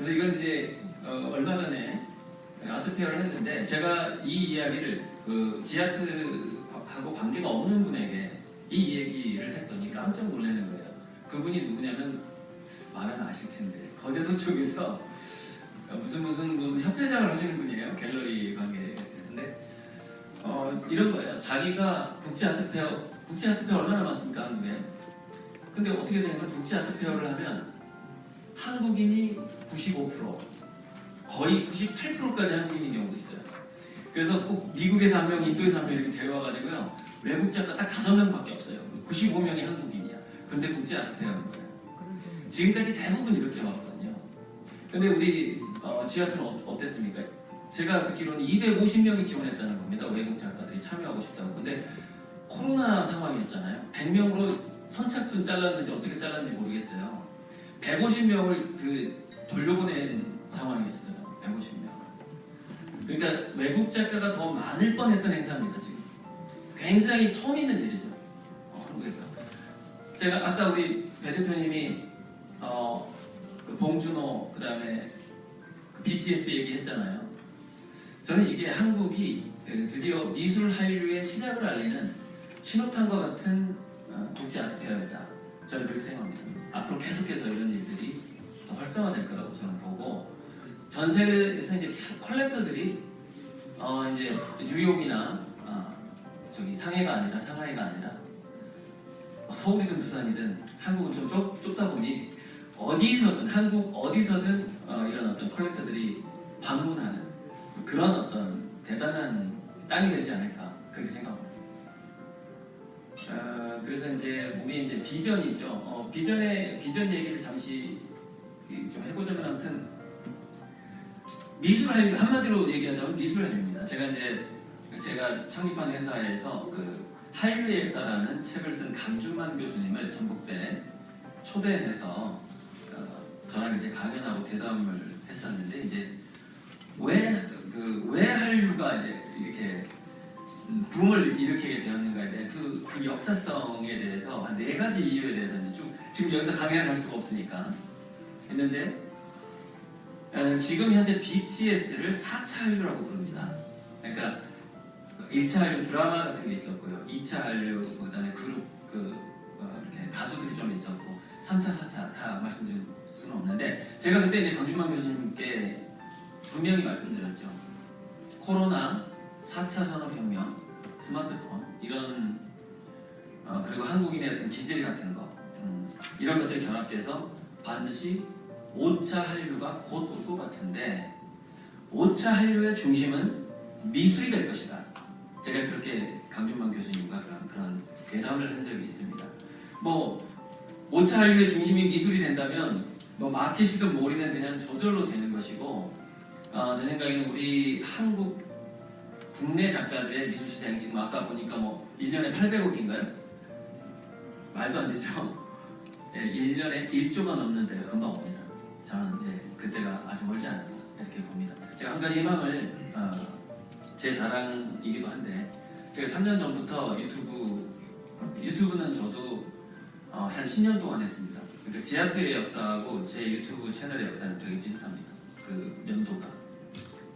그래서 이건 이제 얼마 전에 아트페어를 했는데 제가 이 이야기를 그 지아트하고 관계가 없는 분에게 이 얘기를 했더니 깜짝 놀라는 거예요. 그분이 누구냐면 말하면 아실 텐데 거제도 쪽에서 무슨 협회장을 하시는 분이에요. 갤러리 관계에서인데 이런 거예요. 자기가 국제 아트페어 얼마나 많습니까 한국에? 근데 어떻게 되냐면 국제 아트페어를 하면 한국인이 95%, 거의 98%까지 한국인인 경우도 있어요. 그래서 꼭 미국에서 한 명, 인도에서 한 명 이렇게 데려와가지고요. 외국 작가 딱 5명밖에 없어요. 95명이 한국인이야. 근데 국제 아트페어인 거예요. 지금까지 대부분 이렇게 왔거든요. 근데 우리 지아트는 어땠습니까? 제가 듣기로는 250명이 지원했다는 겁니다. 외국 작가들이 참여하고 싶다고. 근데 코로나 상황이었잖아요. 100명으로 선착순 잘랐는지 어떻게 잘랐는지 모르겠어요. 150명을 돌려보낸 상황이었어요. 150명. 그러니까 외국 작가가 더 많을 뻔했던 행사입니다. 지금 굉장히 처음 있는 일이죠. 한국에서. 제가 아까 우리 배 대표님이 그 봉준호 그다음에 BTS 얘기했잖아요. 저는 이게 한국이 드디어 미술 한류의 시작을 알리는 신호탄과 같은 국제 아트페어였다. 저는 그렇게 생각합니다. 앞으로 계속해서 이런 일들이 더 활성화될 거라고 저는 보고 전 세계에서 이제 컬렉터들이 이제 뉴욕이나 저기 상해가 아니라 상하이가 아니라 서울이든 부산이든 한국은 좀 좁다 보니 어디서든 한국 어디서든 이런 어떤 컬렉터들이 방문하는 그런 어떤 대단한 땅이 되지 않을까 그렇게 생각합니다. 그래서 이제 우리 이제 비전이죠. 비전 얘기를 잠시 좀 해보자면 아무튼 미술 한류 한마디로 얘기하자면 미술 한류입니다. 제가 창립한 회사에서 그 한류의 역사라는 책을 쓴 강준만 교수님을 전북대 초대해서 저랑 이제 강연하고 대담을 했었는데 이제 왜 한류가 이제 이렇게 붐을 일으키게 되었는가에 대한 그 역사성에 대해서 한 4가지 이유에 대해서 이제 지금 여기서 강연을 할 수가 없으니까 했는데 지금 현재 BTS를 4차 한류라고 부릅니다. 그러니까 1차 한류 드라마 같은 게 있었고요. 2차 한류 그다음에 그룹 이렇게 가수들이 좀 있었고 3차, 4차 다 말씀드릴 수는 없는데 제가 그때 이제 강준만 교수님께 분명히 말씀드렸죠. 코로나, 4차 산업혁명, 스마트폰 이런 그리고 한국인의 어떤 기질 같은 거 이런 것들이 결합돼서 반드시 5차 한류가 곧 올 것 같은데 5차 한류의 중심은 미술이 될 것이다. 제가 그렇게 강준만 교수님과 그런 대담을 한 적이 있습니다. 5차 한류의 중심이 미술이 된다면 마켓이든 뭘이든 그냥 저절로 되는 것이고 제 생각에는 우리 한국 국내 작가들의 미술 시장이 지금 아까 보니까 1년에 800억인가요? 말도 안 되죠? 1년에 1조가 넘는 데가 금방 옵니다. 저는 이제 그때가 아주 멀지 않다 이렇게 봅니다. 제가 한 가지 희망을 제 자랑이기도 한데 제가 3년 전부터 유튜브는 저도 한 10년 동안 했습니다. 그러니까 지아트의 역사하고 제 유튜브 채널의 역사는 되게 비슷합니다. 그 연도가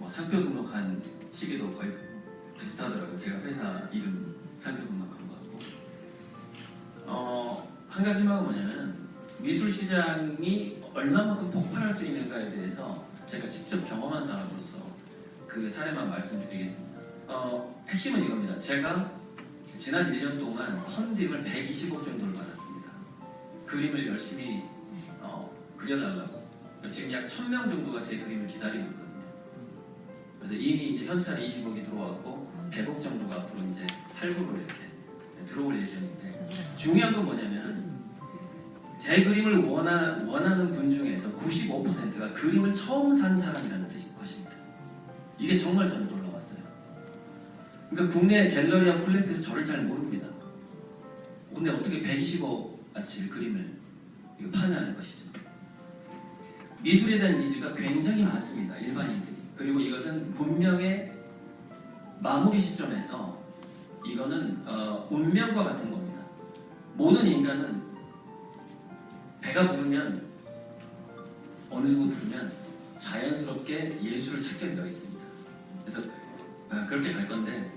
상표 등록한 시기도 거의 비슷하더라고요. 제가 회사 이름 상표 등록한 거하고 한 가지 희망은 뭐냐면 미술 시장이 얼마만큼 폭발할 수 있는가에 대해서 제가 직접 경험한 사람으로서 그 사례만 말씀드리겠습니다. 핵심은 이겁니다. 제가 지난 1년 동안 펀딩을 120억 정도를 받았습니다. 그림을 열심히 그려달라고. 지금 약 1000명 정도가 제 그림을 기다리고 있거든요. 그래서 이미 이제 현찰 20억이 들어왔고 100억 정도가 앞으로 이제 할부로 이렇게 들어올 예정인데 중요한 건 뭐냐면은 제 그림을 원하는 분 중에서 95%가 그림을 처음 산 사람이라는 것입니다. 이게 정말 저는 놀라웠어요. 그러니까 국내 갤러리와 콜렉트에서 저를 잘 모릅니다. 근데 어떻게 120억 가치의 그림을 파냐는 것이죠. 미술에 대한 니즈가 굉장히 많습니다. 일반인들이. 그리고 이것은 문명의 마무리 시점에서 이거는 운명과 같은 겁니다. 모든 인간은 배가 부르면 어느 정도 부르면 자연스럽게 예술을 찾게 되어 있습니다. 그래서 그렇게 갈 건데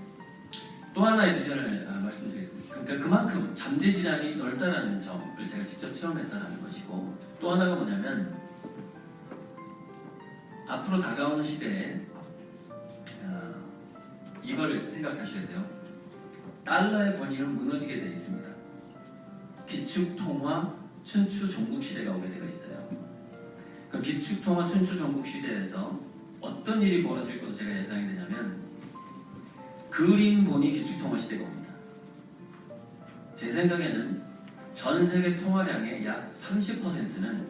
또 하나의 비전을 말씀드리겠습니다. 그러니까 그만큼 잠재 시장이 넓다라는 점을 제가 직접 체험했다는 것이고 또 하나가 뭐냐면 앞으로 다가오는 시대에 이걸 생각하셔야 돼요. 달러의 권위는 무너지게 되어 있습니다. 기축통화 춘추 전국 시대가 오게 되어 있어요. 그럼 기축통화 춘추 전국 시대에서 어떤 일이 벌어질 것으로 제가 예상이 되냐면 그림본이 기축통화 시대가 옵니다. 제 생각에는 전 세계 통화량의 약 30%는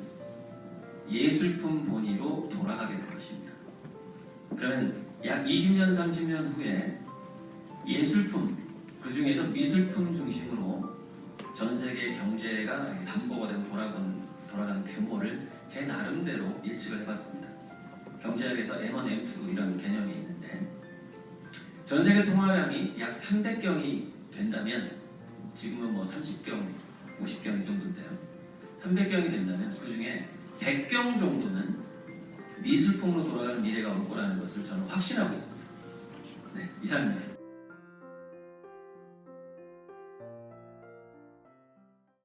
예술품 본위로 돌아가게 될 것입니다. 그러면 약 20년, 30년 후에 예술품, 그 중에서 미술품 중심으로 전 세계 경제가 담보가 되고 돌아가는 규모를 제 나름대로 예측을 해봤습니다. 경제학에서 M1, M2 이런 개념이 있는데 전 세계 통화량이 약 300경이 된다면 지금은 뭐 30경, 50경 이 정도인데요. 300경이 된다면 그 중에 100경 정도는 미술품으로 돌아가는 미래가 올 거라는 것을 저는 확신하고 있습니다. 네, 이상입니다.